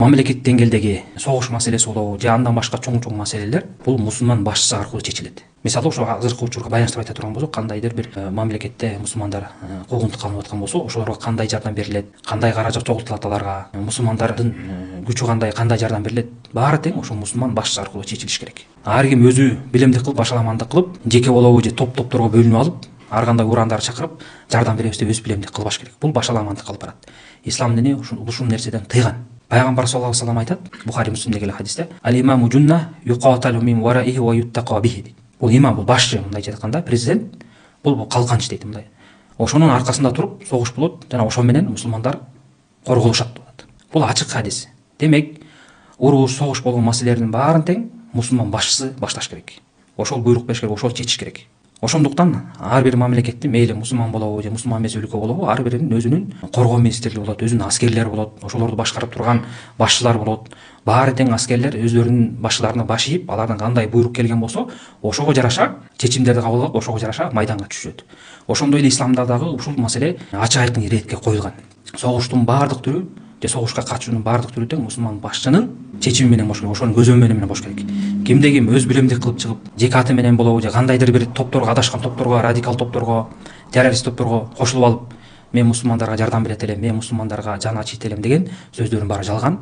мамлекет деңгээлдеги согуш маселеси болобу же андан башка чоң маселелер бул мусулман башчысы аркылуу чечилет. Мисалы ошо азыркы учурга байланыштырып айта турган болсок, кандайдыр бир мамлекетте мусулмандар куугунтукка алынып аткан болсо, ошолорго кандай жардам берилет, кандай каражат чогултулат аларга, мусулмандардын күчү кандай жардам берилет, баары тең ошо мусулман башчысы аркылуу чечилиш керек. Ар ким өзү билемдик кылып, башаламандык кылып, жеке болобу же топторго бөлүнүп алып, ар кандай урандар чакырып, жардам беребиз деп өз билемдик кылбаш керек. Бул башаламандык алып барат. Ислам дини ушул нерседен тыйган. Пайгамбар саллаллаху алейхи ва саллям айтат, Бухари Муслимде келген хадисте: "Ал-имаму джунна юқаталу мин вараихи ва юттақа бихи." Бул имам, бул башчы, мындайча айтканда, президент, бул калканч дейт мындай. Ошонун аркасында туруп согуш болот жана ошо менен мусулмандар корголушат болот. Бул ачык хадис. Демек, уруш, согуш болгон маселелердин баарын тең мусулман башчысы башташ керек. Ошол буйрук бериш керек, ошол чечиш керек. Ошондуктан ар бир мамлекеттин мейли мусулман болобу же мусулман эмес өлкө болобу, ар биринин өзүнүн коргоо министрлиги болот, өзүнүн аскерлери болот, ошолорду башкарып турган башчылар болот. Баары тең аскерлер өздөрүнүн башчыларына баш ийип, алардан кандай буйрук келген болсо, ошого жараша чечимдерди кабыл алып, ошого жараша майданга түшүшөт. Ошондой эле исламда дагы ушул маселе ачык айкын иретке коюлган. Согуштун баардык түрү же согушка катышуунун баардык түрү тең мусулман башчынын чечими менен болуш керек, ошонун көзөмөлү менен болуш керек. Кимде ким өз билемдик кылып чыгып, жеке аты менен болобу же кандайдыр бир топторго, адашкан топторго, радикал топторго, террорист топторго кошулуп алып, мен мусулмандарга жардам берет элем, мен мусулмандарга жан ачыйт элем деген сөздөрдүн баары жалган.